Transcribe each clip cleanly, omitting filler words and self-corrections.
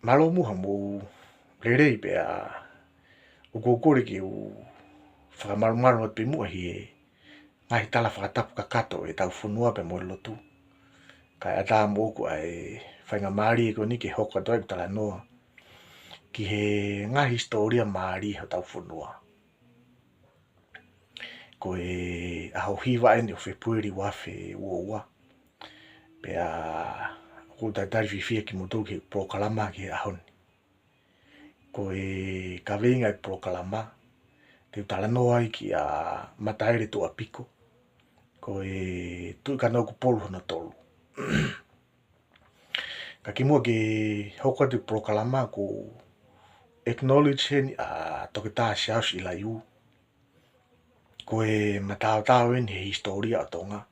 malo mu hamu rere pe a o kokore ki o whakamaru at pe mua hi e ngahi tala whakatapu kakato e tau whunua pe mo lotu. Kai ata mo ko ai whainga maari ko ni ke hoko toi tala noa. Ki he ngā historia maari ho tau whunua. Ko e aho hiwa ene o whepueri wafe ua. Pe a ko taitari whiwhia ki motu ki prokalama ki ahoni. Ko e ka venga e prokalama. Te tala noa i ki a mataere to a piko. Ko e tui ka nau ku polu hana tolu. Ka ki mua ki hoko te prokalama ko acknowledge heni a toke tā siaus i la iu. Ko e matao tau en he historia o tonga.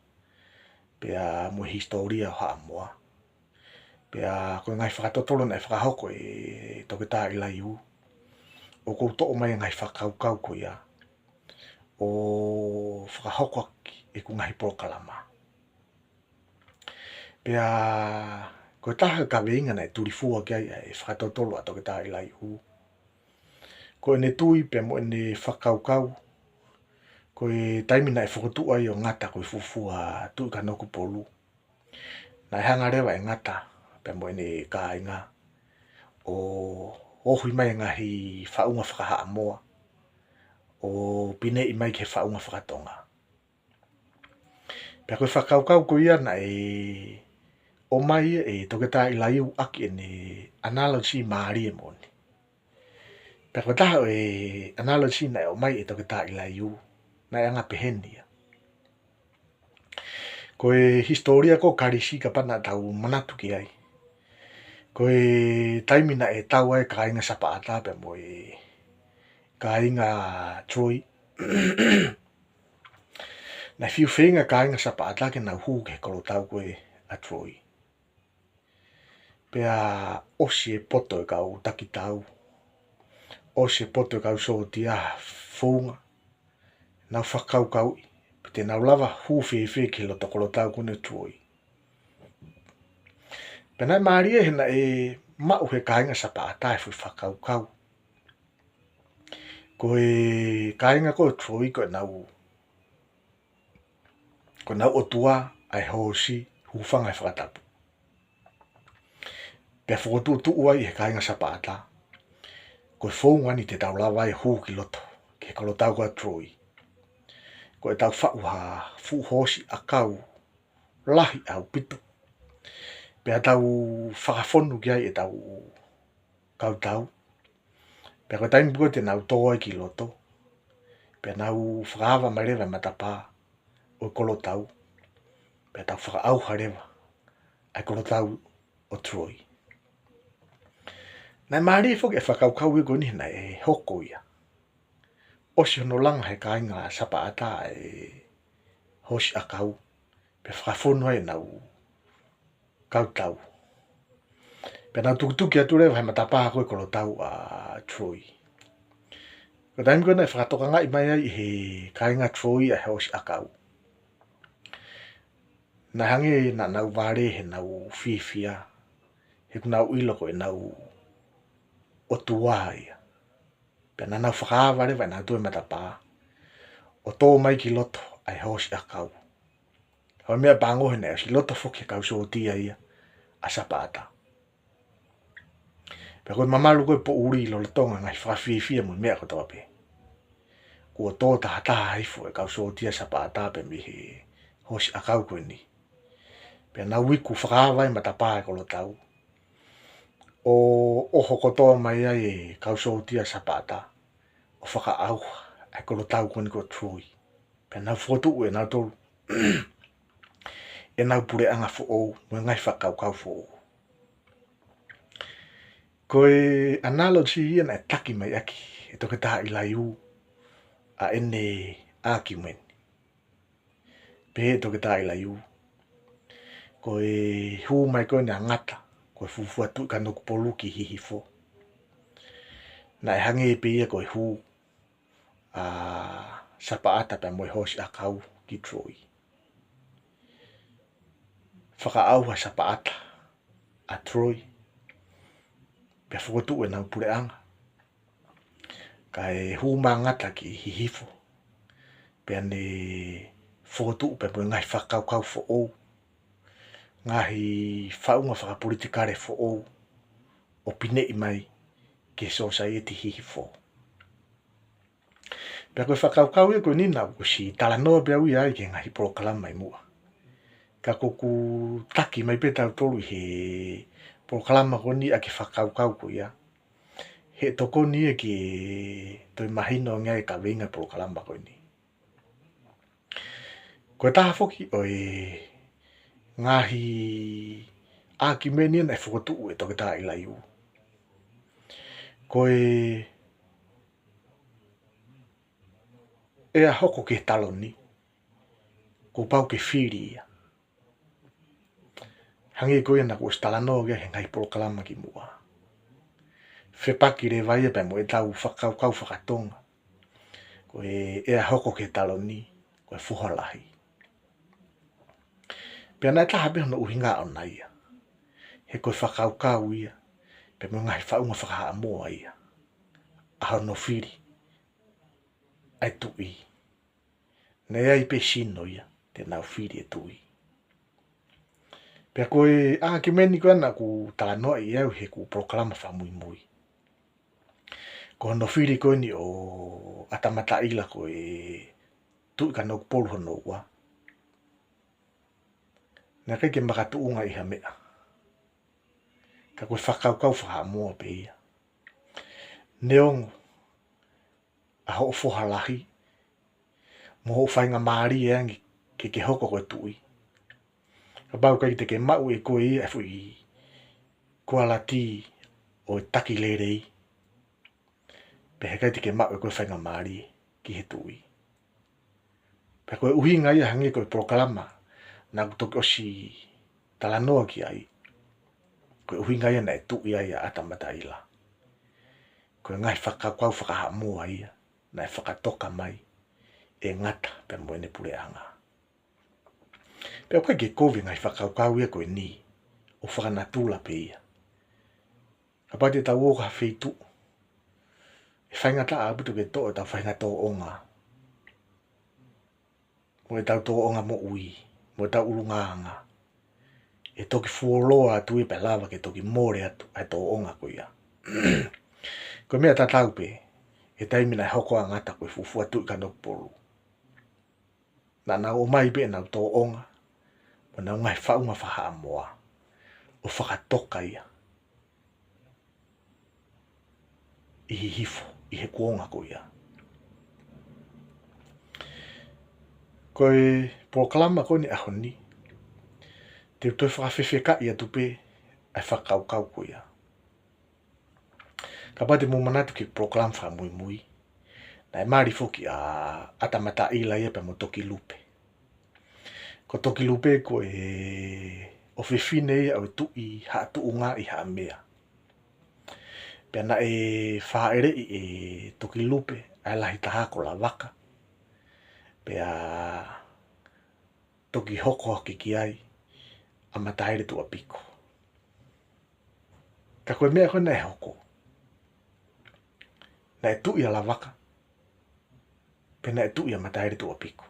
Pe a mo historia ha moa. Pe a ko ngai whakatotolo nei whakahoko e toke tā i la iu. O ko to mai ngai whakaukau ko ia. O whakahoko e ku ngai prokalama. Pe a ko taha ka veinga nei turi fua kia e whakatotolo a toke tā i la iu. Ko e ne tui pe mo e ne whakaukau. Ko e taimina e whakotua i o ngata ko e fufua tui ka noku polu. Nai hanga rewa e ngata pe mo e ne ka inga. O ohui mai ngahi whaunga whakaha moa. O pine i mai ke whaunga whakatonga. Pe koe whakaukau ko ia na e o mai e toke tā i la iu aki e ne analogy maari e moni. Pe koe taha e analogy na e o mai e toke tā i la iu. Na e anga pehenia. Ko e historia ko karisi ka pana tau manatu ki ai. Ko e taimina e tau ai ka inga sapa ata pe mo e ka inga Troy. Na fiu whenga ka inga sapa ata ke nau huu ke kolo tau koe a Troy. Pe a osi e poto e kau taki tau. Osi e poto e kau so tia whunga. Nau whakau kau i. Te nau lava huu whewhe ki lo tokolo tau kone Troy. Pena maari e hena e mau he kainga sapa ata e whakau kau. Ko e kainga ko Troy ko nau otua ai hosi hufanga e whakatapu. Pea whakotu tu uai he kainga sapa ata. Ko e whonga ni te tau lava e huu ki loto. Ke kolo tau koa Troy. Ko e tau whauha fu hosi a kau lahi au pitu. Pea tau whakafonu ki ai e tau kau tau. Pea koe taimi buko te nau toa ki loto. Pea nau whakaava mai rewa matapa o kolo tau. Pea tau whakaauha rewa ai kolo tau o Troy. Nai maari e whoki e whakaukau e goni hina e hoko ia. Osi hono langa he kainga sapa ata e hosi a kau. Pe whakafonu ai nau kau tau. Pe nau tukutuki atu rewa he matapa koe kolo tau a Troy. Ko taimi koe nei whakatoka ngai mai ai he kainga Troy a hosi a kau. Na hange na nau vare he nau whiwhia. He ku nau iloko e nau otua ia. Pe na nau whakaava rewa e nau tue matapa. O tō mai ki loto ai hosi a kau. Hoi mea pango he nei si loto whoki kau so tia ia a sapa ata. Pe koe mamalu koe po uri lo le tonga ngai whawhiwhia mui mea kotoa pe. Kua tō taha taha haifu e kau so tia sapa ata pe mi he hosi a kau koe ni. Pe na wiku whakaava i matapa e kolo tau. O hokotoa mai ai e kau so tia sapa ata. O whakaau e kolo tau koe ni ko Troy. Pe na whotu e nau tolu. E nau pure anga fo ou, mo ngai whakau kau fo ou. Ko e analogy ian e taki mai aki, e toke taha i lai u, a ene argument. Pe e toke taha i lai u. Ko e hu mai koe ni a ngata, ko e fufua tu ka noku polu ki hihi fo. Na e hange e pe ia ko e hu, a sapa ata pe mo e hosi a kau ki Troy. Whakaauha sapa ata a Troy. Pea whakatu e nau pureanga. Kai hūmangata ki hihifo. Pea ne whakatu pe mo ngai whakaukau fo ou. Ngahi whaunga whakapolitikare fo ou. O pine I mai ke society hihifo. Pea koe whakaukau e koe nina ko si tala noa pea ui ai ke ngahi proklama I mua. Ka koku taki mai pe tau tolu he proklama ko ni a ke whakaukau ko ia. He toko ni e ki toi mahino ngai ka venga proklama ko ni. Koe taha foki o ngahi a ki meni na whakatu e toke taha ila iu. Koe e a hoko ke taloni. Ko pau ke whiri ia. Hangi koe na ko stala no ge he ngai proklama ki mua. Whepaki re vai e pe mo e tau whakaukau whakatonga. Koe e a hoko ke taloni. Koe whuhalahi. Pea nai taha beha no uhinga o na ia. He koe whakaukau ia. Pe mo ngai whaunga whakaha moa ia. Aho no whiri. Ai tui. Nei ai pe sino ia. Te nau whiri e tui. Pea koe ki meni koe na ku tala noa I au he ku proklama whamui mui. Ko no whiri koe ni o atamata ila koe tui ka no polu hono ua. Nā kai ke makatu unga I ha mea. Ka koe whakaukau whaha moa pe ia. Neongo. A ho whohalahi. Mo ho whainga maari e angi ke hoko koe tui. Ka bau kai te ke mau e koe ia e fui kualati o taki lerei. Pe he kai te ke mau e koe whainga maari ki he tui. Pe koe uhinga ia hangi koe proklama. Nā kutoki osi tala noa ki ai. Koe uhinga ia na e tui ai a atamata ila. Koe ngai whakaukau whakaha moa ia. Na e whakatoka mai. E ngata pe moene pureanga. Pea koe ke kovi ngai whakaukau ia koe ni. O whakanatula pe ia. Ka pati tau o ka wheitu. E whaingata a butu ke to e tau whaingato onga. Mo e tau to onga mo ui. Mo e tau urungaanga. E toki fuoloa atu e pe lava ke toki more atu. Ai to onga ko ia. Koe mea tatau pe. E taimina e hoko a ngata koe fufu atu I ka nokpolu. Na nau o mai pe nau to onga. Mo nau ngai whaunga whaha moa. O whakatoka ia. I hifo. I he kuonga ko ia. Koe proklama ko ni aho ni. Te toi whakawhewheka ia tupe. Ai whakaukau ko ia. Ka pate mo manatu ki proklama whamui mui. Na e maari foki a atamata ila ia pe mo toki lupe. Ko toki lupe ko o whiwhine ia o tui haa tuunga I haa mea. Pea na e whaere I toki lupe ai lahi taha ko la waka. Pea toki hoko hoki ki ai a mataere tu apiko. Ka koe mea koe na e hoko. Na e tui a la waka. Pea na e tui a mataere tu apiko.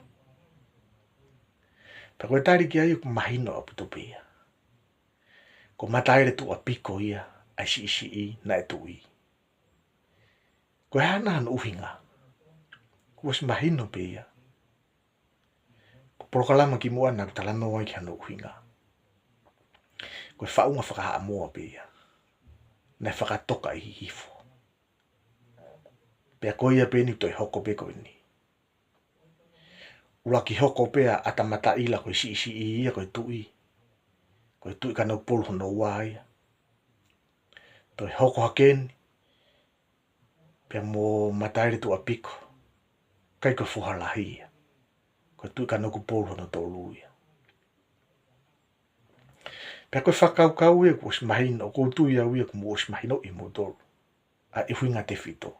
Pea koe tari ki ai ku mahino a putupe ia. Ko mataere tu apiko ia ai si na e tui. Koe hana hana uhinga. Ko was mahino pe ia. Ko proklama ki mua na talano ai ki hana uhinga. Koe whaunga whakaha moa pe ia. Na e whakatoka I hifo. Pea koe ia pe ni toi hoko pe koe ni. Ula ki hoko pea atamata ila koe si ia koe tui. Koe tui ka nau polu hono ua ia. Toi hoko hakeni. Pea mo mataere tu apiko. Kai koe whuhalahi ia. Koe tui ka nau polu hono tolu ia. Pea koe whakaukau ia ko smahino. Ko tui au ia ko mo smahino I mo tolu. A ihuinga te fito.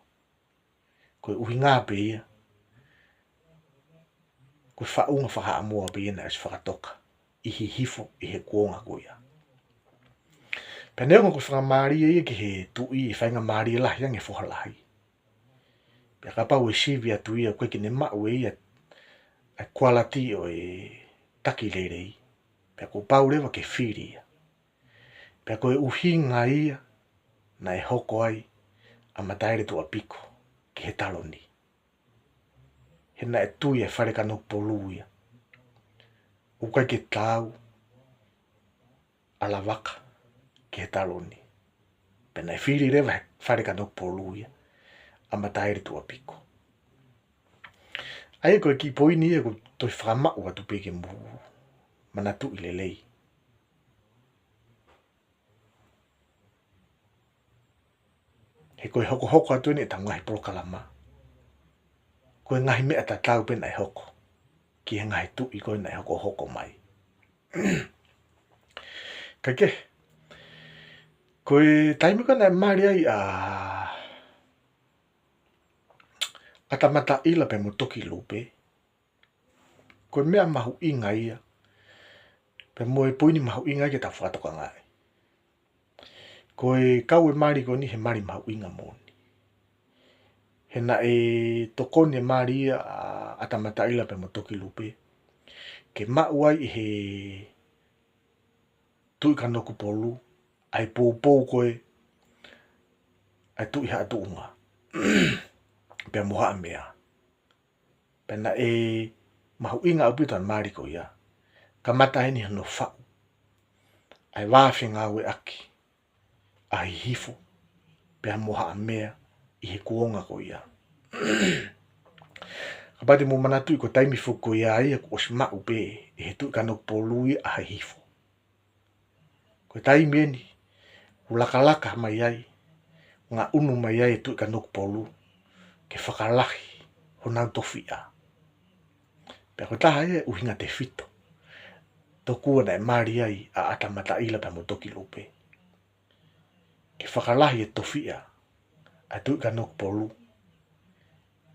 Koe uhinga pe ia. Koe whaunga whaha moa pe ia na as whakatoka. I hifo I he kuonga ko ia. Peneo ko whanga maari e ki he tui e whainga maari e lahi ange whohalahi. Pea ka pau e sivi atu ia koe ki ne mau e ia a quality o e taki lerei. Pea ko pau rewa ke whiri ia. Pea ko e uhinga ia na e hoko ai a mataere tua piko ki he taloni. Hena e tui e whare ka nok polu ia. Ukai ke tau ala waka ki he taloni. Pena e whiri rewa whare ka nok polu ia a mataere tua piko. Ai koe ki poini e ko toi whamau atu peke mu manatu i lelei. He koe hoko hoko atu ni e ta ngahi prokalama. Koe ngahi mea ta tau pena e hoko. Ki he ngahi tu i koe na e hoko hoko mai. Kai ke. Koe taimika na e maari ai a tamata ila pe mo toki lupe. Koe mea mahu inga ia. Pe mo e poini mahu inga ke ta whatoka ngai. Koe kau e maari koe ni he maari mahu inga moni. Hena e tokoni e maari ia a tamata ila pe mo toki lupe. Ke mau ai he tui kanoku polu. Ai pou koe. Ai tui haa tu unga. Pea moha a mea. Pena e mahu inga aputan maari ko ia. Ka mata heni hano whau. Ai wāwhinga aue aki. Ai hifo. Pea moha a mea. I he kuonga ko ia. Kapate mo manatui ko taimi fuko ia ia ko osmau pe. I he tui kanok polu ia a hifo. Ko taimi eni. Ulakalaka mai ai. Nga unu mai ai tui kanok polu. Ke whakalahi. Honau tofia. Pea ko taha e uhinga te fito. Tokua na e maari ai a atamata ila pa mo toki lupe. Ke whakalahi e tofia. A tui kanok polu.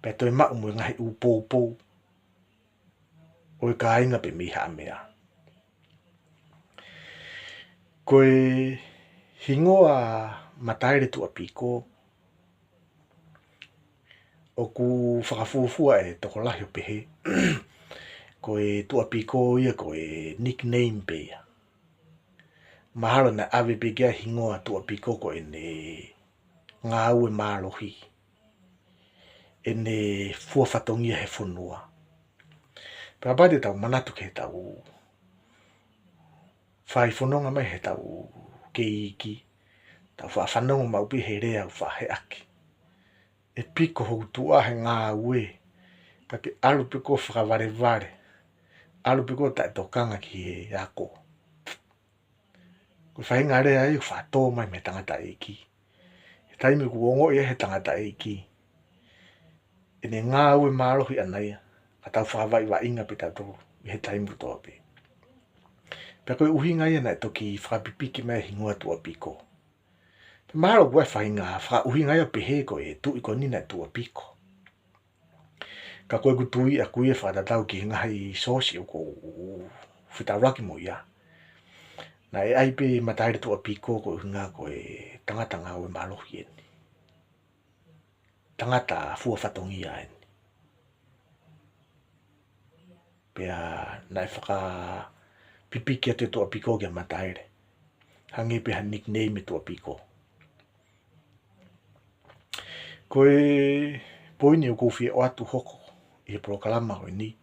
Pea toi mau mo ngahi upou. Oi ka inga pe miha mea. Koe hingoa mataere tua piko. O ku whakafuafua e toko lahi o pehe. Koe tua piko ia koe nickname pe ia. Mahalo na ave pekea hingoa tua piko koe ne ngā ue mālohi. E ne fuafatongia he whunua. Pea pate tau manatu ke tau. Whai whunonga mai he tau ke iki. Tau whanonga maupi he rea u whahe aki. E piko hou tua he ngā ue. Ka ke alu piko whakavare. Alu piko ta e tokanga ki he ako. Ko whainga rea e whato mai me tangata eiki. He taimi ku ongo e he tangata eiki. E ne ngā ue mālohi anaia. Ka tau whakavai wa inga pita tō. He taimi toa pe. Pea koe uhinga ia na e toki whakapipiki mai hingoa tua piko. Pe mahalo kua whainga whaka uhinga ia pehe ko e tu iko nina tua piko. Ka koe kutui a kuia whakatatau ki ngahi sosi o ko whitaraki mo ia. Na e aipe mataire tua piko ko uhinga ko e tangata ngā ue mālohi eni. Tangata fua whatongia eni. Pea na e whaka pipiki atu tua piko kia mataire. Hangi pe ha nickname tua piko. Koe poini o kouwhi o atu hoko i he prokalama koe ni.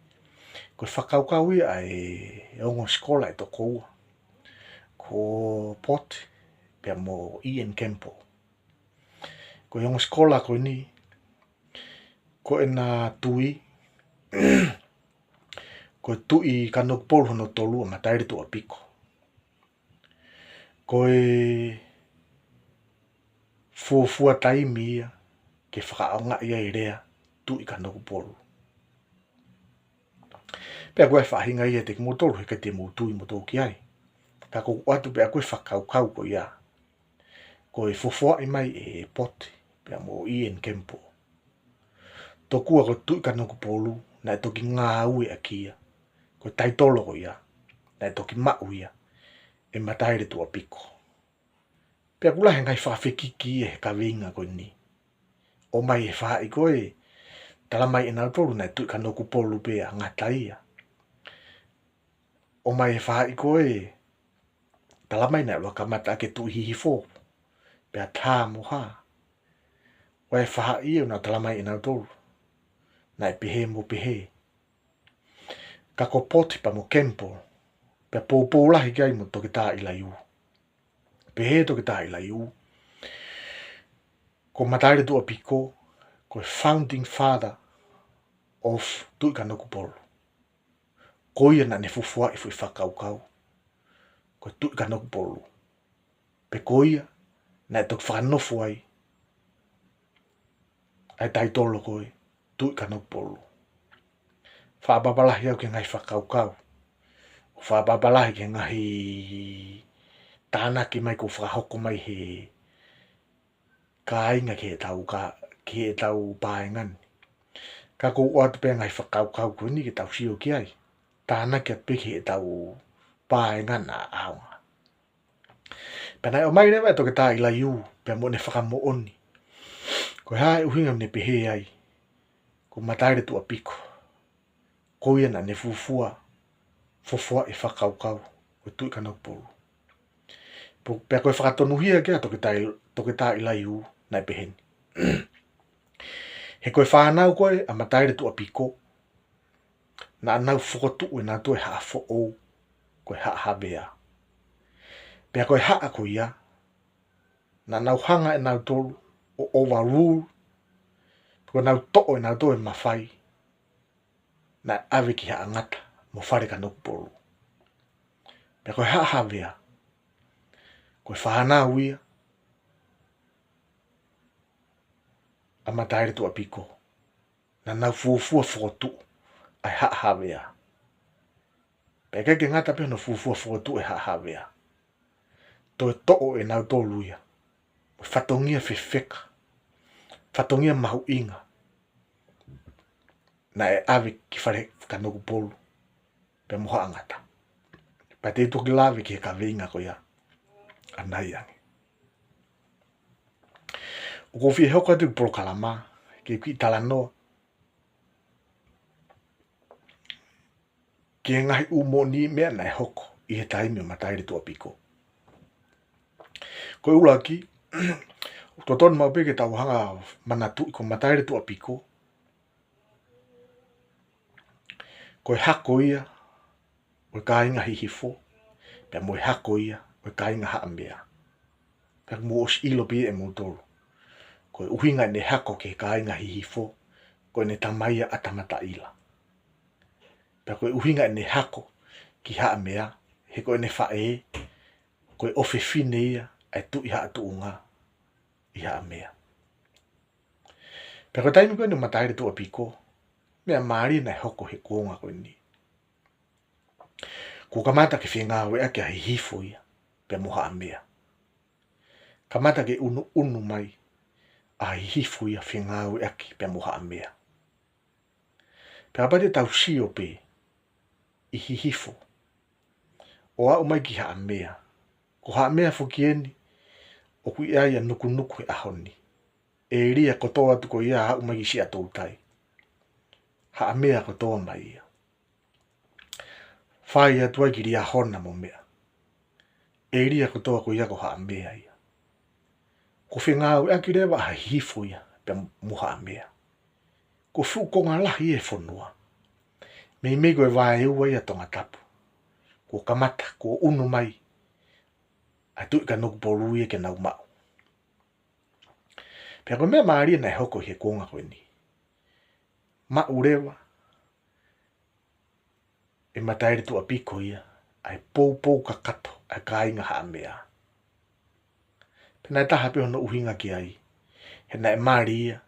Koe whakaukau ia e ongo skola e toko ua. Ko pot pia mo Ian Campbell. Koe ongo skola koe ni. Koe na tui. Koe tui kanok polu hono tolu o mataire tua piko. Koe fuafua taimi ia. Ke whakaonga ia i rea tui kanok polu. Pea koe whahinga ia te kimotolu he te mutui motou ki ai. Ka kou atu pea koe whakaukau ko ia. Koe fuafua i mai e pot. Pea mo Ian Campbell. Tokua ko tui kanok polu. Na e toki ngā ue a kia. Koe taitolo ko ia. Na e toki mau ia. E mataire tua piko. Pea kula he ngai whawhekiki e ka winga koe ni. O mai e wha i koe, tala mai e nau tolu nei tui ka noku polu pea ngata ia. O mai e wha i koe, tala mai nei waka mata ke tu hihi fō, pea tā moha. O e wha i o na tala mai e nau tolu, nei pehe mo pehe. Ka ko poti pa mo kempo, pea pōpō lahi kai mo toki tā ila iu. Pehe toki tā ila iu. Ko mataire tua piko, ko founding father of tui ka noku polu. Ko ia na ne fufua i fui whakaukau. Ko tui ka noku polu. Pe ko ia, na e toki whanofu ai. Ai tai tolo koe, tui ka noku polu. Whababalahi au ke ngai whakaukau. Whababalahi ke ngahi tāna ki mai ko whahoko mai he ka inga ke e tau pāengan. Ka ko ua te pēr ngai whakaukau koe ni ke tau sio ki ai. Tāna ki at peke e tau pāengan a aonga. Pēnei o mai rewa e toke tā ila iu, pēr mo ne whakamo oni. Ko hae uhinga ne pehe ai, ko mataire tua piko. Ko ia na ne fufua e whakaukau, ko tui ka noku polu. Pea koe whakatonuhia kia toke tā ila iu, nai peheni. He koe whanau koe a mataire tua piko, na anau whokotu e nā tue haa fo ou, koe haa habea. Pea koe haa ko ia, na nau hanga e nau tolu, o overrule, koe nau to'o e nau tue mawhai, na awe ki haa ngata, mo whare ka noku polu. Pea koe haa habea, koe whanau ia, a mataire tua piko, na nau fuafua whokotu, ai haa habea. Pea keke ngata pia no fuafua whokotu e haa habea. Toi to'o e nau tolu ia, whatongia whiwheka, whatongia mahu inga, na e awe ki whare ka noku polu, pea moha angata. Pea te toki lawe ki he ka winga ko ia, anai ange. O ko fie hoko atu polo kalama, ke ki tala noa, ke ngahi umo ni mea na e hoko, i he taimi o mataire tua piko. Koe ulaki, totonu mau peke tau hanga manatu i ko mataire tua piko. Koe hako ia, koe ka inga hihifo, pea moe hako ia, koe ka inga haa mea. Pea mo os ilo pia e mo tolu. Koe uhinga ne hako ke ka inga hihifo, koe ne tamaia atamata ila. Pea koe uhinga ne hako ki haa mea, he koe ne whae, koe ofe fine ia, ai tu iha atu unga, iha mea. Pea koe taimi koe ne mataire tua piko, mea maari na hoko he kuonga koe ni. Ko kamata ke whenga we ake a hihifo ia, pea moha a mea. Kamata ke unu mai, a hihifo ia whenga we ake, pea moha a mea. Pea apate tau sio pe, i hihifo, o au mai ki haa mea. Ko haa mea fukieni, o kui ai a nuku e ahoni. E ria kotoa tuko ia hau mai si atou tai. Haa mea kotoa mai ia. Whai atua ki ria hona mo mea. E ria kotoa ko ia ko haa mea ia. Ko whengau aki rewa ha hifo ia, pe muha mea. Ko fukonga lahi e whonua. Mei mei koe wae ua ia tonga tapu. Ko kamata, ko unu mai. Ai tui ka noku polu ia ke nau mau. Pea koe mea maaria na hoko he konga koe ni. Mau rewa. E mataire tua piko ia. Ai pou ka kato. Ai ka inga haa mea. Pena e taha pe hono uhinga ki ai. He na e maaria.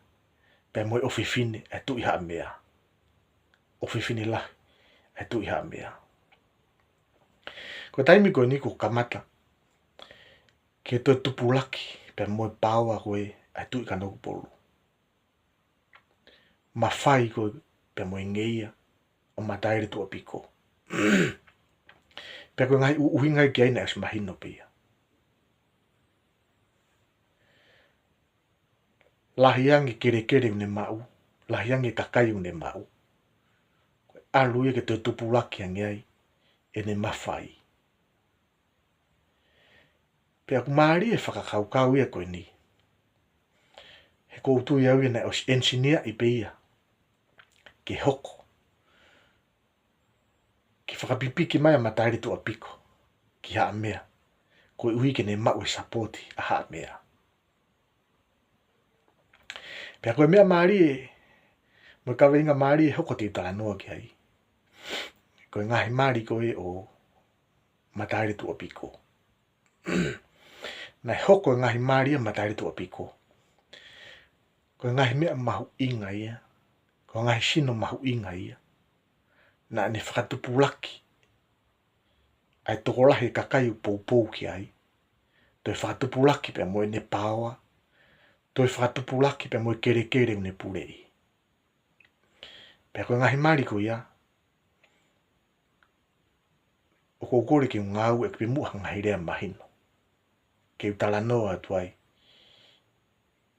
Pea moe ofifine. Ai tui haa mea. Ofifine lahi. Ai tui haa mea. Koe taimi koe ni ko kamata. Ke toi tupulaki. Pea moe paua koe. Ai tui ka noku polu. Ma whai koe pe moe ngeia o mataire tua piko. Pea koe ngai uhingai ki aina es mahino pia. lahiangi kere une mau, lahiangi kakai une mau. Alu ia ke te tupulaki angiai, e ne mawhai. Pea ku maari e whakakaukau ia koe ni. He koutu iau ia na os engineer i peia. Ke hoko. Ki whakapipiki mai a matairi tu a piko. Ki haa mea. Koe ui ke ne mau e sapoti a haa mea. Pea koe mea maari e, mo kawe inga maari e hoko te utala noa ki hai. Koe ngahi maari koe o matairi tu a piko. Nai hoko ngahi maari a matairi tu a piko. Koe ngahi mea mahu inga ia. Koe ngahi sino mahu inga ia. Na ne whakatupulaki. Ai tokolahi kakai u pou ki ai. Toi whakatupulaki pia moe ne pawa. Toi whakatupulaki pia moe kere une purei. Pia koe ngahi maari ko ia. O koukore ki ngau e kipi muha ngahi rea mahino. Ke utala noa atuai.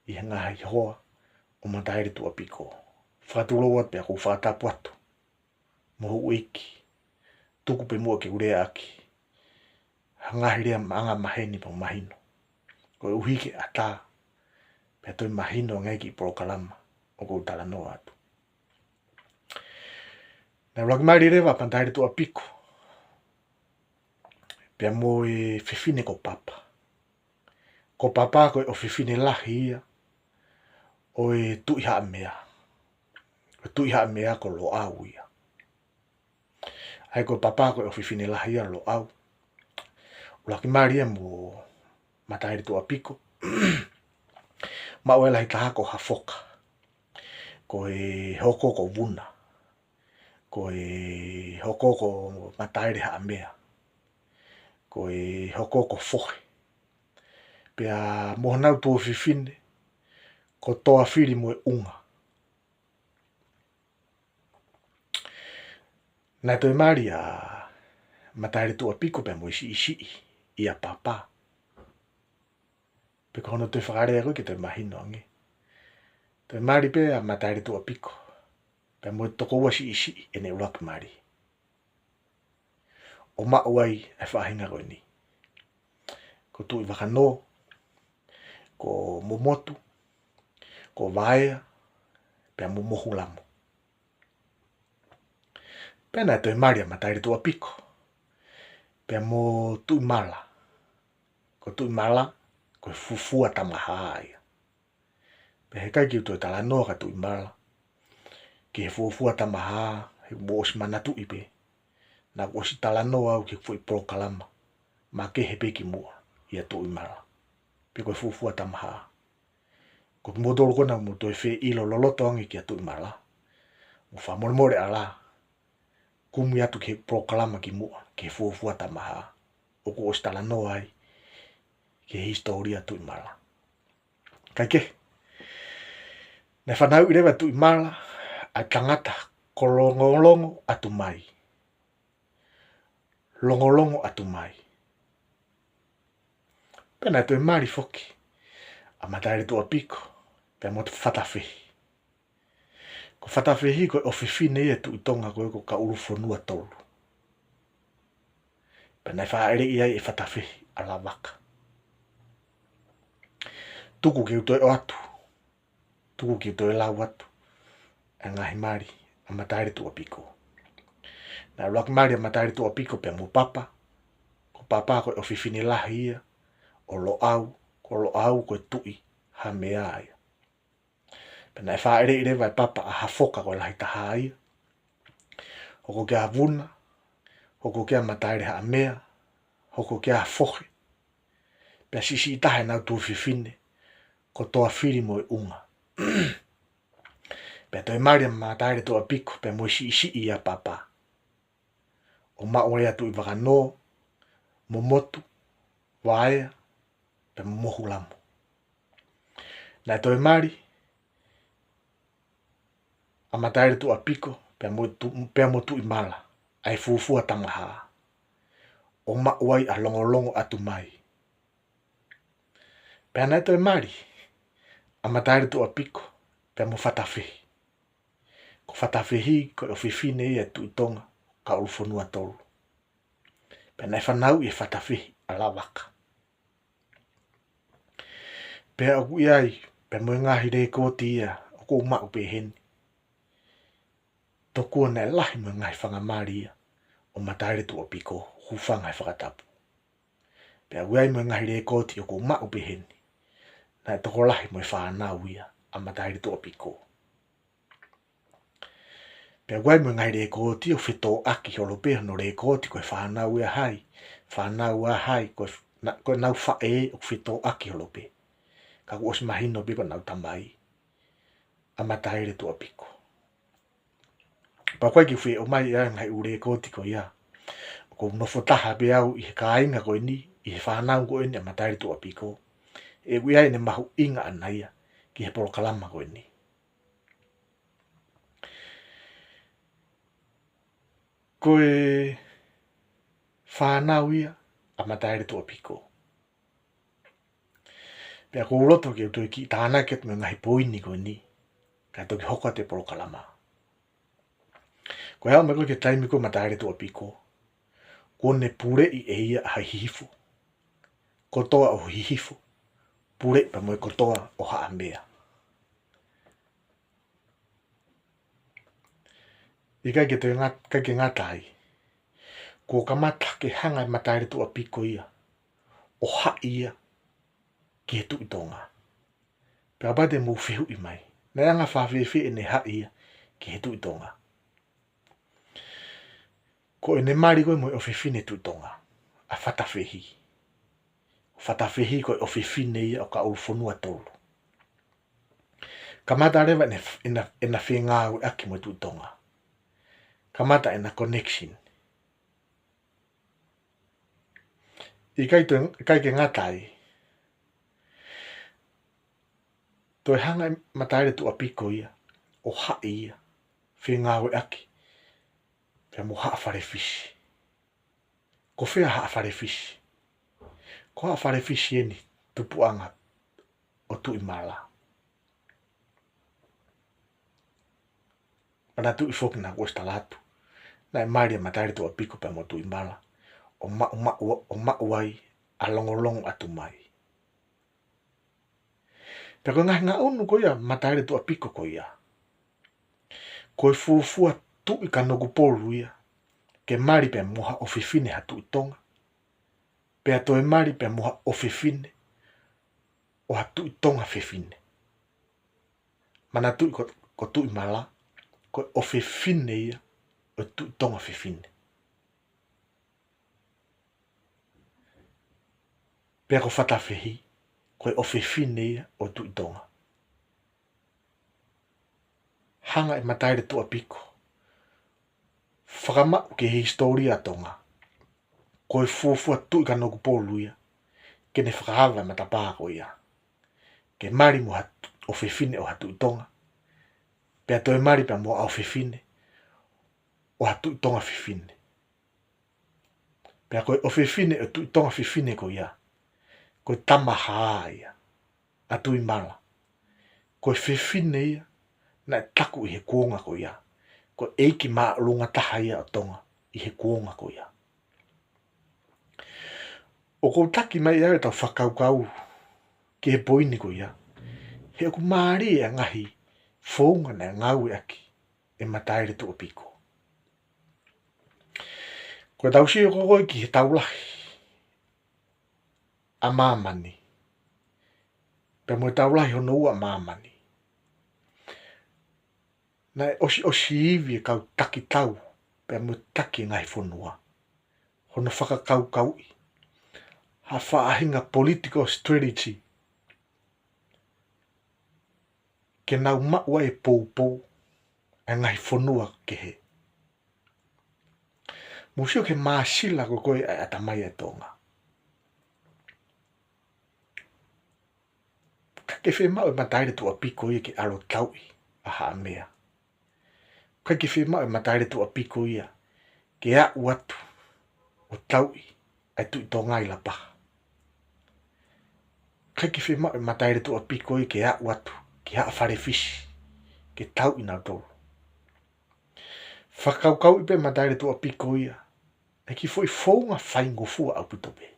I ngahi hoa o matairi tu a piko. Whakatuloa pia kou whakatapu atu. Mohu iki. Tuku pe mua ke urea aki. Ngahi rea maanga maheni pa mahino. Koe uhike ata. Pea toi mahino ngai ki porokalama. O kou utala noa atu. Na ulaki maari rewa pantairi tu a piko. Pea moe fifine ko papa. Ko papa koe o fifine lahi ia. Oe tui haa mea. O tui haa mea ko lo au ia. Ai ko papa koe o fifine lahi ia lo au. Ulaki maari ia mo matairi tu a piko. Ma oe lahi taha ko hafoka. Koe hoko ko vuna. Koe hoko ko matairi haa mea. Koe hoko ko fohe. Pea mohanau tuo fifine. Ko toa whiri moe unga. Nai toi maari a matairi tu a piko pea moe isi ia papa. Peko hono toi whakarea koe ke toi mahino ange. Toi maari pea matairi tu a piko. Pea moe toko ua isi e ne ulaki maari. O mauai e whahinga koe ni. Ko tui wakano. Ko momotu. Ko vaea. Pea momohu lamo. Pea nai toi maari a matairi tu a piko. Pea mo tui mala. Ko tui mala. Ko fufua tamaha ia. Pea he kai ki utoi tala noa ka tui mala. Ki he fufua tamaha. He uosi manatu ipe. Na uosi tala noa au ki fui porokalama. Ma ke he peki mua. Ia tui mala. Pea koe fufua tamaha. Ko modoro kona mo toi fe ilo loloto angi ki a tui mala. Mo wha more ala. Kumi atu ki porokalama ki mua. Ki he fufua tamaha. O ko uosi tala noa ai. Ki he historia tui mala. Kai ke. Ne whanau irewa tui mala. A tangata ko longolongo atu mai. Longolongo atu mai. Pena toi mari foki. A matairi tu a piko. Pea mo te whatawhihi. Ko whatawhihi koe o whiwhine ia tu itonga koe ko ka urufonua tolu. Pena whaere iai e whatawhihi ala waka. Tuku ki utoi o atu. Tuku ki utoi lau atu. A ngahi mari a matairi tu a piko. Na luaki mari a matairi tu a piko pea mo papa. Ko papa koe o whiwhine lahi ia. O lo au. Ko lo au koe tui. Ha mea ia. Pena e whaere ire vai papa a hafoka koe lahi taha ia. Hoko kia vuna. Hoko kia matairi ha mea. Hoko kia hafoke. Pea sisi itahe nau tu whiwhine. Ko toa whiri moe unga. Pea toi mari a matairi tu a piko. Pea moe isi ia papa. O maorea tu i wakano. Momotu. Waea. Pea momohu lamo. Nai toi mari. A matairi tu a piko. Pea mo tu i mala. Ai fufua tamaha. O mauai a longolongo atu mai. Pea nai toi mari. amataire tu apiko pe mo fatafihi ko fatafihi ko o fifine ia tu tonga ka ulfonua tolu pe na fanau e fatafihi ala waka pe aku iai pe mo ngahi re ko tia ko ma pe hen to ko na lahi mo ngai fanga maria o mataire tu apiko hu fanga fakatapu pe aku iai mo ngahi re ko tia ko ma pe hen na to ko lahi mo fa na uia amataire tu apiko pe guai mo ngai re ko ti o fito aki holo pe no re ko ti ko fa na uia hai ko na fa o fito aki holo pe ka os mahino pe ko na tamai amataire tu apiko pa kwa ki fi o mai ya ngai ure ko ti ko ya ko no fota ha be au I ka inga ko ni I fa na ko ni amataire tu apiko e guai ne mahu inga anaia ki he por kalama ko ni koe whanauia a mataere tu apiko. Pea ko uroto ki utui ki tāna ket me ngahi poini koe ni. Ka toki hoka te poro kalama. Ko hea me koe ke taimi ko mataere tu apiko. Ko ne pure I e ia hai hihifu. Kotoa o hihifu. Pure pa moe kotoa o haa mea. I kai ke ngatai. Ko kamata ke hanga mataere tu apiko ia. O haa ia. Ki he tu I tonga. Pea bade mou whihu I mai. Nei anga whawhiwhi e ne haa ia. Ki he tu I tonga. Ko e ne mari koe mo e whiwhine tu I tonga. A whatawhihi. Whatawhihi koe o whiwhine ia o ka ulfonua tolu. Kamata rewa e na whengāu aki mo tu I tonga. Kamata e na connection. I kai ke ngatai. Toi hanga mataere tu apiko ia. O hai ia. Whengāu aki. Pea mo haa wharewhisi. Ko whea haa wharewhisi. Ko haa wharewhisi eni. Tupuanga. O tu I mala. Mana tu I whoki na kuesta latu. Na e maria mataere tu apiko pea mo tu I mala. O mauai. A longolongo atu mai. Pea koe ngahi ngā unu ko ia. Mataere tu apiko ko ia. Koe fuafua tu I kanogu polu ia. Ke mari pea moha o whiwhine hatu I tonga. Pea toe mari pea moha o whiwhine. O hatu I tonga whiwhine. Mana tu ko tu I mala. Koe o whiwhine ia. O tu I tonga whiwhine. Pea ko whatawhihi. Koe o whiwhine ia. O tu I tonga. Hanga e mataere tu apiko. Whakamau ke historia tonga. Koe fuafua tu I kanogu polu ia. Ke ne whakahawa e matapako ia. Ke mari mo o whiwhine o hatu I tonga. Pea toi mari pea mo o whiwhine. O hatu I tonga whiwhine. Pea koe o whiwhine o tu I tonga whiwhine ko ia. Koe tamaha ia. Atu I mala. Koe whiwhine ia. Na taku I he kuonga ko ia. Ko eiki maa lunga taha ia o tonga. I he kuonga ko ia. O kou taki mai ia e tau whakaukau. Ki he poini ko ia. He oku maari e ngahi. Whaunga na ngau e aki. E mataere tu apiko. Ko tau si o kokoi ki he taulahi. A mamani. Pea mo taulahi hono ua mamani. Na osi iwi e kau taki tau. Pea mo taki ngai whonua. Hono whakakau kau I. Ha whaahinga political strategy. Ke nau maua e pou. E ngai whonua ke he. Musio ke maasila ko koe e atamai e tonga. Ka ke whemau e mataere tu apiko ia ke alo tau I. A haa mea. Kai ke whemau e mataere tu apiko ia. Ke a uatu. O tau I. Ai tu I tonga I la paha. kai ki whi matai retu a piko i ke a watu, ke a whare fisi, ke tau ina tolu. Whakaukau i pe matai retu a piko ia, e ki foi founga whaingo fua au pitope.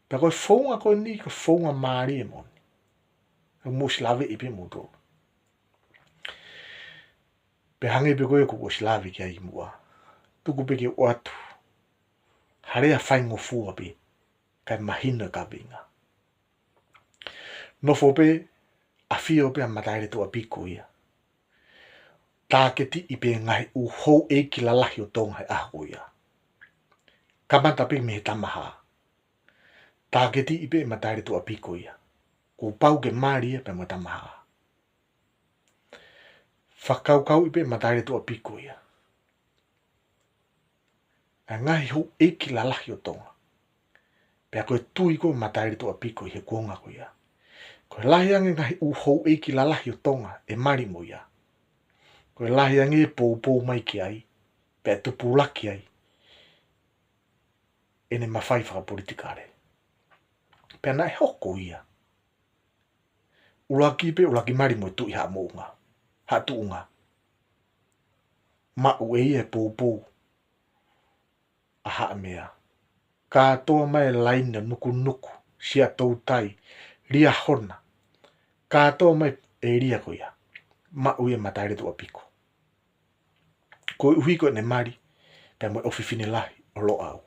Pea koe founga koe ni, koe founga maari e moni. Au moslave i pe moto. Pe hange pe koe ko moslave ki a i mua. Tuku pe ke watu. Harea whaingo fua pe, kai mahina ka vinga. Nofo pe, a fio pe a matai retu a piko ia. Tāketi i pe ngai u hou e ki lalahi o tonga e aho ia. Kamata pe me he tamaha. Tāketi i pe matai retu a piko ia. Ko pau ke maari e pe mo tamaha. Whakaukau i pe matai retu a piko ia. A ngai hou e ki lalahi o tonga. Pea koe tui ko matai retu a piko i he kuonga ko ia. Koe lahi ange ngai u hou e ki lalahi o tonga e mari mo ia. Koe lahi ange e pou mai ki ai. Pea tupu laki ai. Ene mawhai whakapolitikare. Pea nai hoko ia. Ulaki pe ulaki mari mo tui ha mounga. Ha tuunga. Ma ue e pou. Aha mea. Katoa mai laina nuku. Sia tau tai. Ria hona. Katoa mai e ria ko ia. Ma ue matai retu a piko. Koe uhi koe ne mari. Pea mo ofifine lahi o lo au.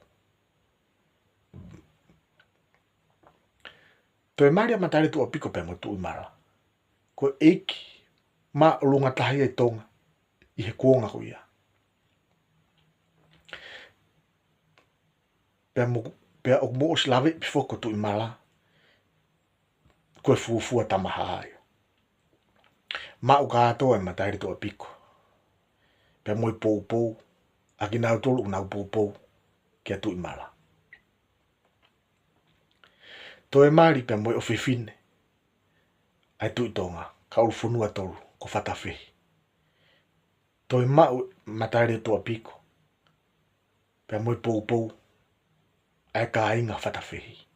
Toi mari a matai retu a piko pea mo tui mara. Koe eiki. Ma olunga tahi e tonga. I he kuonga ko ia. Pea o mo os lave pifoko tui mara. Koe fuufua tamaha ai. Ma o kato e matai retu a piko. Pea moi pou. Aki nau tolu nau pou. Kia tui mara. Toi mari pea moi ofifine. Ai tui tonga. Kauru funua tolu. Ko whatawhi. Toi matai retu a piko. Pea moi pou. Ai ka inga whatawhi.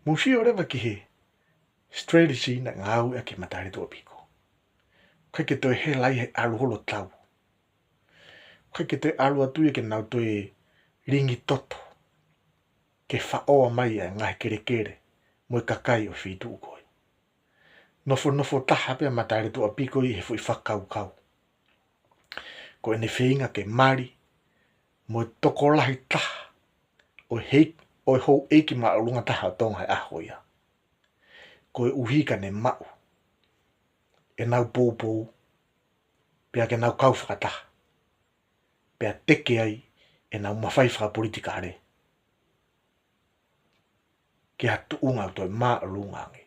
Musi o rewa ki he. Strategy na ngau e ke matai retu a piko. Kai ke toi he lai he alu holo tau. Kai ke toi alu atu e ke nau toi ringi toto. Ke whaoa mai e ngahe kere. Moi kakai o whitu koe. Nofo taha pe matai retu a piko i he fui whakaukau. Ko ene whinga ke mari. Moi toko lahi taha. O hou eiki maa olunga taha o tonga e aho ia. Ko e uhika ne mau. E nau pou. Pea ke nau kau whakataha. Pea teke ai. E nau mawhai whakapolitika are. Ke hatu unga o toi maa olunga ange.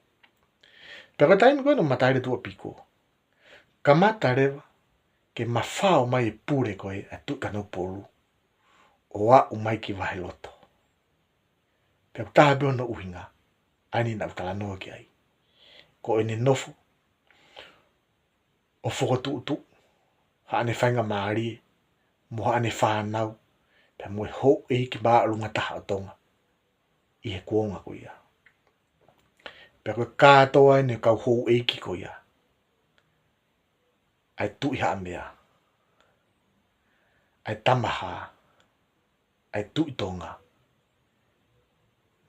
Pea koe taimi koe no matai retu a piko. Ka mata rewa. Ke mawhao mai e pure koe a tukano polu. O a umai ki wahe loto. Pea kutaha beo no uhinga. Aini na utala noa ki ai. Ko ene nofo. O whokotu utu. Haane whainga maari. Mo haane whanau. Pea moe ho e ki maa alunga taha o tonga. I he kuonga ko ia. Pea koe katoa ene kau hou e ki ko ia. Ai tui haa mea. Ai tamaha. Ai tui tonga.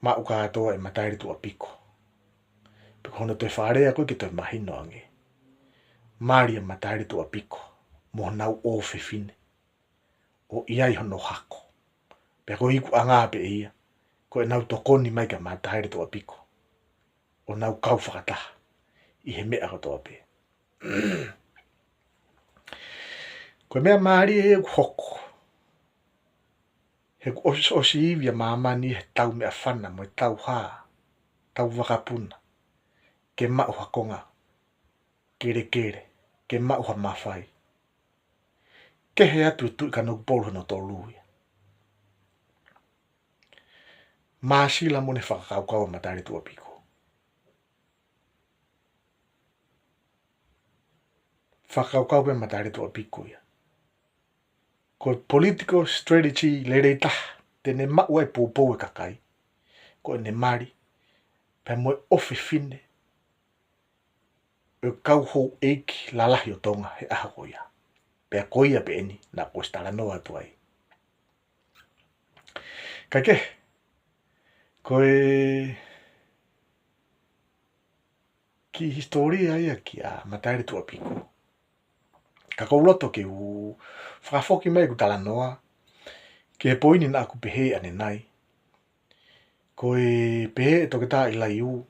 Ma uka atoa e matai retu a piko. Piko hono toi wharea koe ki toi mahino ange. Mari a matai retu a piko. Mo nau o fefine. O iai hono hako. Pea koe iku angāpe e ia. Koe nau tokoni mai ka matai retu a piko. O nau kau whakataha. I he mea katoa pe. Koe mea mari e u hoko. He ku osi iwi a mamani he tau mea whana mo tau haa. Tau wakapuna. Ke mau hakonga. Kere. Ke mau ha mawhai. Ke he atu e tui ka nou polo no tō lui. Maasila mo ne whakakaukau matai retu a piko. Whakaukau pe matai retu a piko ia. Ko political strategy le rei taha. Tene mau e pou e kakai. ko ne mari pe mo ofi fine e kau ho eiki la lahi o tonga he aha ko ia. Pe ko ia pe eni na ko stala no atu ai. Ka ke ko ki historia ia ki a mataire tua piko. Ka kou loto ke u whakafoki mai ku tala noa ke he poini na aku pehe ane nai. Ko pehe e toke tā i lai u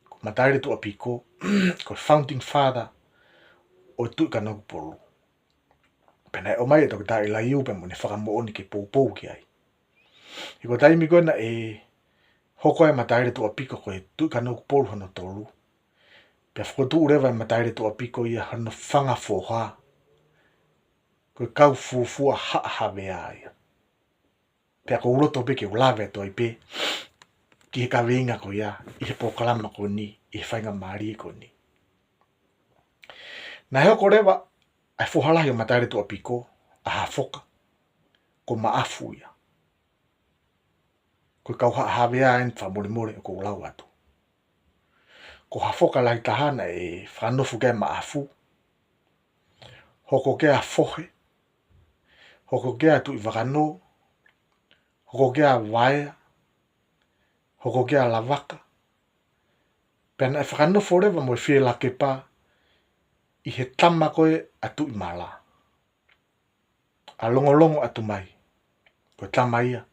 ko mataire tua piko ko founding father o tui ka noku polu. Pena o mai e toke tā i lai u pe mo ne whakamooni ke pou ki ai. I ko taimi koe na hoko e mataire tua piko ko e tui ka noku polu hano tolu. Pea whakotu urewa e mataire tua piko ia hano whanga foha. Ko kau fufua hawea ia. Pea ko uroto pe ke ulawe to i pe. Ki he kawinga ko ia. I he pokalama ko ni. I he whainga maari ko ni. Na heo ko rewa. Ai fohalahi o mataire tua piko. A hafoka. Ko maafu ia. Ko kau hawea en whamore ko ulau atu. Ko hafoka lai tahana e whanofu ke maafu. Hoko ke a fohe. Hoko ke a tui wakano. Hoko ke a waea. Hoko ke a lavaka. Pena e whakanofo rewa mo e whiela ke pā. I he tama koe atu i mala. A longolongo atu mai. Ko tama ia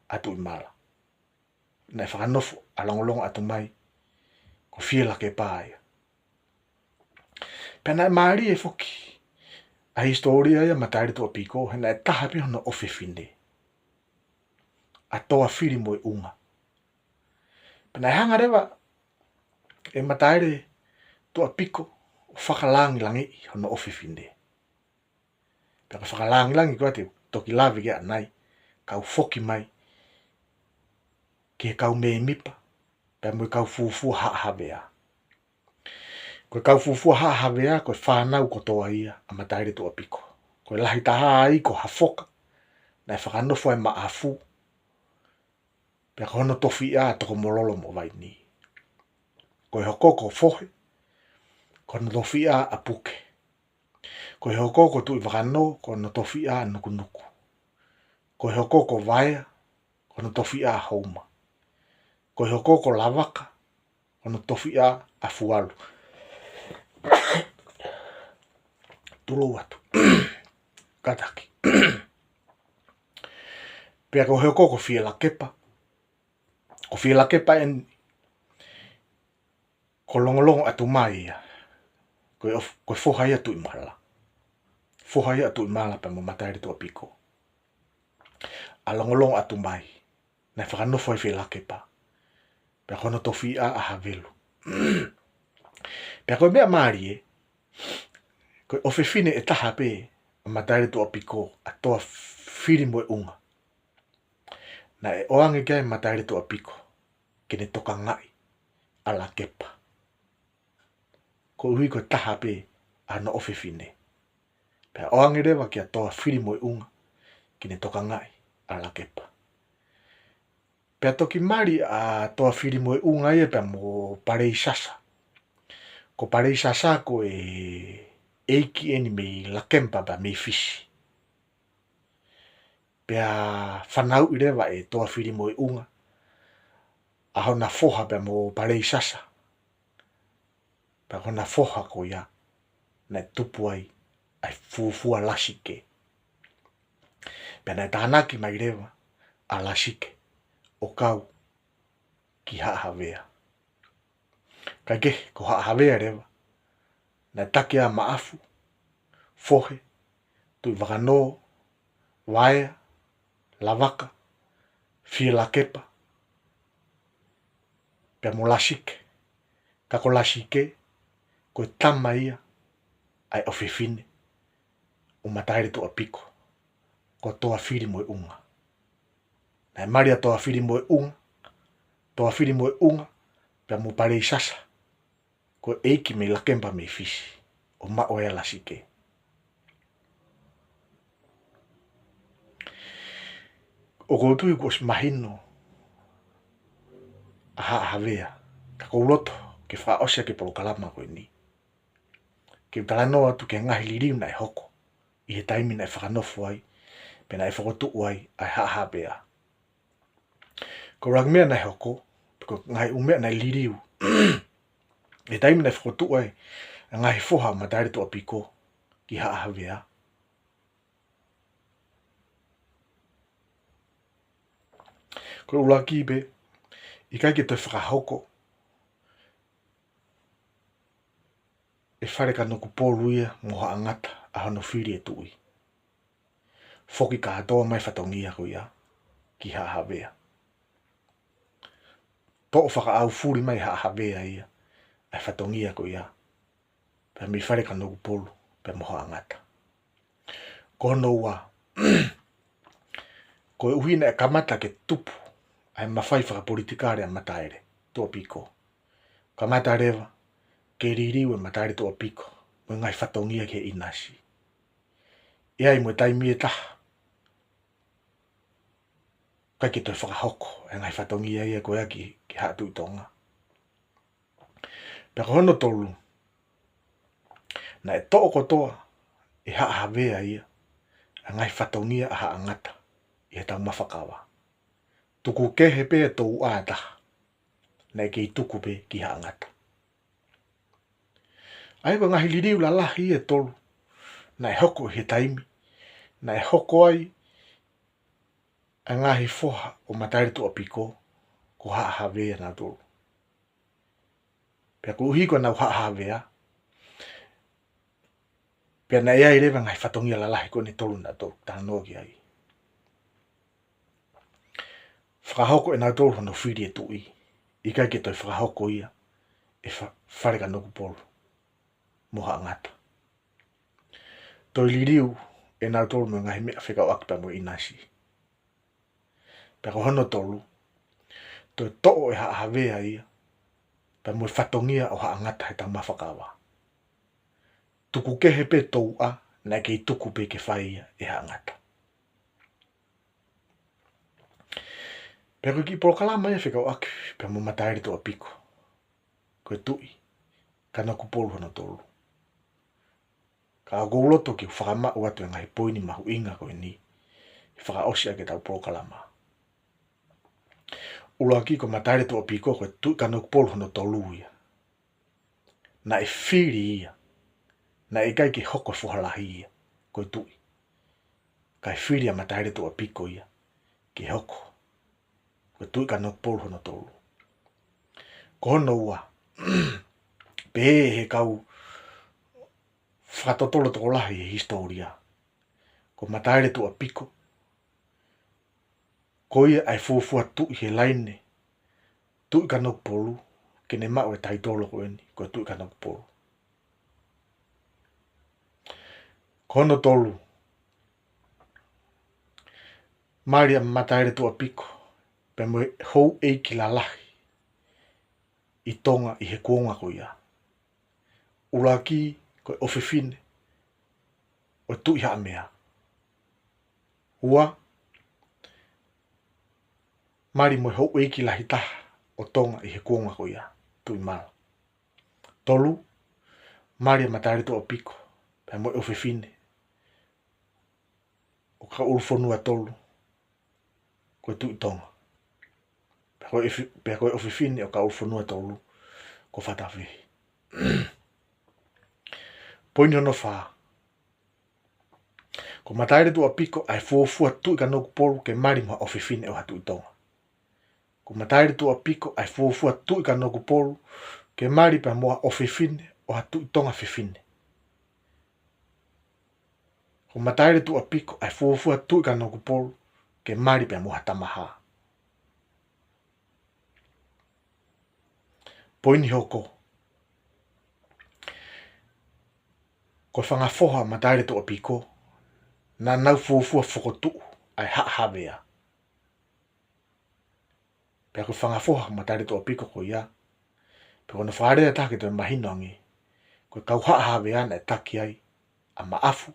atu i mala. Na e whakanofo a longolongo atu mai. Ko whiela ke pā ia. Pena e maari e whoki. A historia ia mataire tua piko. Hena e taha pi hono ofe whine. A toa whiri mo e unga. Pena e hanga rewa. E mataire tua piko. Whakalangi langi hono ofi whine. Pea ka whakalangi langi koe te toki lawe ke anai. Kau whoki mai. Ki he kau me mipa. Pea mo kau fufua hawea. Koe kau fufua hawea koe whanau kotoa ia a mataire tua piko. Koe lahi taha ai ko hafoka. Na e whakanofo e maafu. Pea ka hono tofi a toko mololo mo vai ni. Koe hokoko fohe. Kono tofi a apuke. Ko hokoko tui wakano, kono tofi a nuku. Ko hokoko vaea, kono tofi a hauma. Ko hokoko lavaka, kono tofi a afualu. Tulu watu. Kataki. Pea ko hokoko whiela kepa. Ko whiela kepa en ko longolongo atu mai ia. Ko fohai atu i mala. Fohai atu i mala pa mo mataire tua piko. A longolongo atu mai. Na whakanofo i whiela kepa. Pea kono tofi a havelu. Pea koe mea maari e. Koe ofe fine e taha pe. A mataire tua piko. A toa whiri mo e unga. Na e oange kia e mataire tua piko. Kene toka ngai. Ala kepa. Ko hui koe taha pe. Ano ofe fine. Pea oange rewa kia toa whiri mo e unga. Kene toka ngai. Ala kepa. Pea toki mari a toa whiri mo e unga ia pea mo parei sasa. Ko parei sasa ko eiki eni mei lakempa pa mei fisi. Pea whanau i rewa e toa whiri mo e unga. A hona foha pea mo parei sasa. Pea hona foha ko ia. Na tupu ai. Ai fufua lasike. Pea na tahanaki mai rewa. A lasike. O kau. Ki hawea. Kai ko hawea rewa. Na take a maafu. Fohe. Tui wakano. Waea. Lavaka. Whiela kepa. Pea mo lasike. Kako lasike. Ko tama ia. Ai ofi fine. O mataire tua piko. Ko toa whiri mo e unga. Na e maria toa whiri mo e unga. Toa whiri mo e unga. Pea mo parei sasa. Ko eiki me lakempa me fisi. O mao e lasike. O koutu i kos mahino. havea. Ka kouloto ke wha osia ke polokalama koe ni. Ke utalanoa tu ke ngahi liriu na e hoko. I he taimi na e whakanofu ai. Pena e whakotu ai ai havea. Ko rangmea na e hoko. Ko ngahi umea na liriu. E taimi na e whakotu ai. Ngahi foha matare tu apiko. Ki havea. Ko ulaki be. I kai ke te whakahoko. E whare ka nuku pōru ia moha angata a hono whiri e tui. Whoki ka atoa mai whatongia ko ia ki havea. Tō whaka au furi mai havea ia ai whatongia ko ia. Pea mi whare ka nuku pōru pe moha angata. Ko hono ua. Ko uhina e kamata ke tupu ai mawhai whakapolitikare a mataere tō piko. Kamata rewa. Ke ririu e matare tō piko, mo ngai whatongia ke inasi. Ia i mo taimi e taha. Kai ki toi whakahoko, e ngai whatongia ia koe aki ki hatu i tonga. Pea hono tolu, na e tō kotoa, e havea ia, e ngai whatongia a angata, i he tau mawhakawa. Tuku kehe pe e tō ua taha, na e kei tuku pe ki angata. Ai ko ngahi liriu la lahi e tolu. Na e hoko he taimi. Na e hoko ai. A ngahi foha o matare tu apiko. Ko havea na tolu. Pea ko uhiko na havea. Pea na ea irewa ngahi whatongia la lahi ko ni tolu na tolu. Tāna noki ai. Whakahoko e na tolu hono whiri e tui. I kai ke toi whakahoko ia. E whareka noku polu. Moha angata. Toi liriu e nau tolu mo ngahi mea whika o akipa mo inasi. Pea ko hono tolu. Toi to'o e havea ia. Pea mo whatongia o angata he tau mawhakawa. Tuku kehe pe tau a na kei tuku pe ke whaia e angata. Pea ko ki polokalama ia whika o aki. Pea mo mataere tō apiko. Koe tui. Kana kupolu hono tolu. Ka gouloto ki whakama ua tu ngai poini mahu inga koe ni. Whaka osia ke tau polokalama. Ula ki ko mataere tō apiko koe tui kana kupolu hono tolu ia. Na e whiri ia. Na e kai ki hoko fuhalahi ia. Koe tui. Kai whiri a mataere tō apiko ia. Ki hoko. Koe tui kana kupolu hono tolu. Ko hono ua. Pe he kau whakatotolo toko lahi e historia. Ko mataere tu apiko. Ko ia ai fuafua tui he laine. Tui ka noku polu. Kene mau e taitolo ko eni. Ko tui ka noku polu. Ko hono tolu. Maria mataere tu apiko. Pe mo hou eiki la lahi. I tonga i he kuonga ko ia. Uraki ko ofifine. O tui haa mea. Ua. Mari mo hou eiki la hitaha. O tonga i he kuonga ko ia. Tui mala. Tolu. Maria mataere tu apiko. Pe mo ofifine. O ka urufonua tolu. Ko tui tonga. Pe koe ofifine o ka urufonua tolu. Ko whatawehi. Poini hono wha. Ko mataere tu apiko ai fuafua tui ka noku polu ke mari moha ofifine o hatu i tonga. Ko mataere tu apiko ai fuafua tui ka noku polu ke mari pa moha ofifine o hatu i tonga fifine. Ko mataere tu apiko ai fuafua tui ka noku polu ke mari pa moha tamaha. Poini hoko. Ko whangafoha mataere tu apiko. Na nau fuafua whakotu ai havea. Pea ko whangafoha mataere tu apiko ko ia. Pea kona whaarea take te mahino angi. Ko kau havea na e taki ai. A maafu.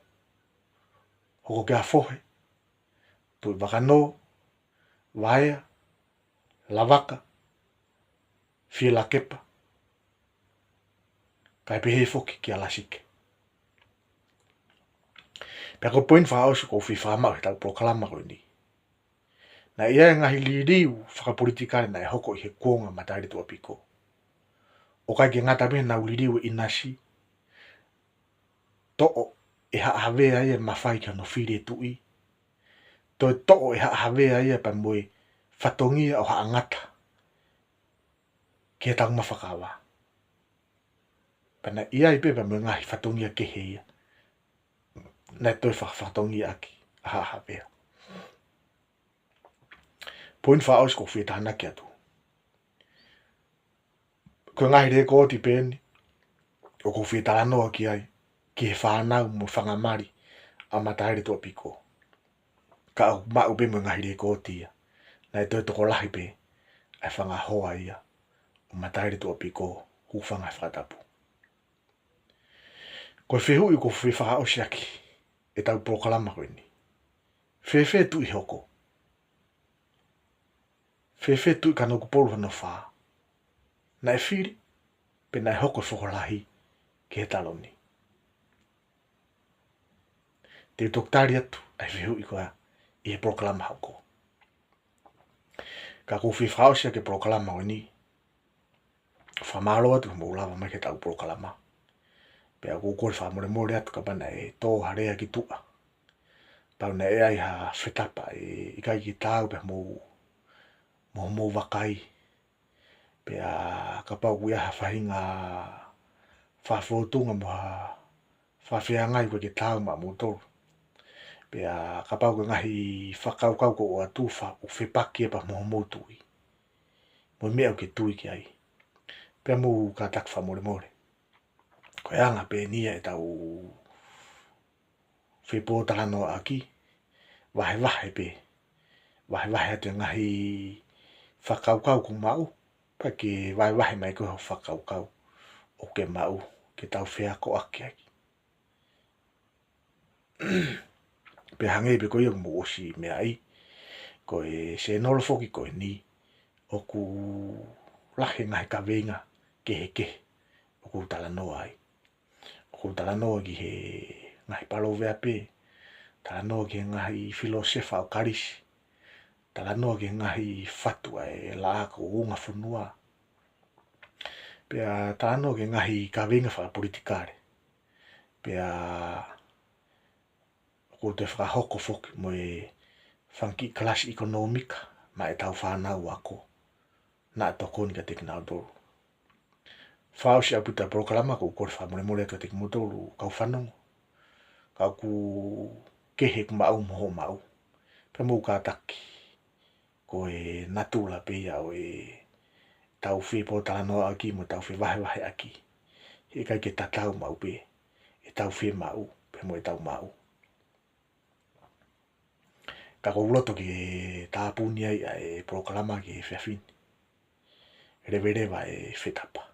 Hoko kia fohe. Tui wakano. Waea. Lavaka. fila kepa. Kai pehe foki ki ala sike. Pea ko poin whaosu ko fi whamau he tau proklama ko ni. Na ia ngahi liriu whakapolitikare na e hoko i he kuonga mataire tua piko. O kai ke ngata me na liriu inasi. To'o e haawea ia mawhai ka no whire tui. To'o e haawea ia pa moe whatongia o haa ngata. Ke tau mawhakawa. Pana ia i pepa mo ngahi whatongia ke heia. Na toi whatongia aki. Aha haawea. Poin whaos ko whietana ki atu. Ko ngahi re ko ti peni. O ko whietana noa ki ai. Ki he whanau mo whangamari. A mataire tua piko. Ka au mau pe mo ngahi re ko tia. Na toi toko lahi pe. Ai whangahoa ia. O mataire tua piko. Hu whanga whatapu. Ko whihu i ko whiwha o siaki. E tau proklama koe ni. Whiwhe tu i hoko. Whiwhe tu i ka noku polu hana wha. Na e whiri. Pe na e hoko whokolahi. Ke he taloni. Te utoktari atu. Ai whihu i koa. I he proklama hoko. Ka ko whiwha o siaki proklama koe ni. Whamalo atu mo ulawa mai ke tau proklama. Pea ko kore whamore more atu ka pana e tō harea ki tua. Pau na e ai ha whetapa e ikai ki tāu pe mo wakai. Pea ka pau kuia ha whahinga whawhotunga mo ha whawhiangai koe ki tāu ma motoru. Pea ka pau ka ngahi whakaukau ko o atuwha o whepaki e pa mo tui. Mo mea o ke tui ki ai. Pea mo ka tak whamore more. Ko anga pe nia e tau whipōtara no aki. Wahe pe. Wahe atu ngahi whakaukau ko mau. Pa ke wahe mai ko whakaukau. O ke mau. Ke tau whea ko aki aki. Pe hangei pe ko ia mo osi mea ai. Ko e se nolo foki ko e ni. O ku lahe ngahi ka venga. Ke. O ku tala noa ai. Ko tala noa ki he ngahi palo vea pe. Tala noa ki he ngahi filosefa o karisi. Tala noa ki he ngahi fatua e la ako unga whanua. Pea tala noa ki he ngahi ka venga wha politikare. Pea ko te whakahoko foki mo e whanki klasi ekonomika. Ma e tau whanau ako. Na tokoni ka teki nao doru. Whao si aputa proklama ko kore whamore atu teki motoru kau whanongo. Kau ku kehe ku mau moho mau. Pe mou ka taki. Ko e natula pe ia o e tau whipo tala noa aki mo tau whi wahe aki. He kai ke tatau mau pe. E tau whi mau. Pe mo e tau mau. Ka ko uloto ki e tāpuni ai e proklama ki e whiawhini. Rewa e whetapa.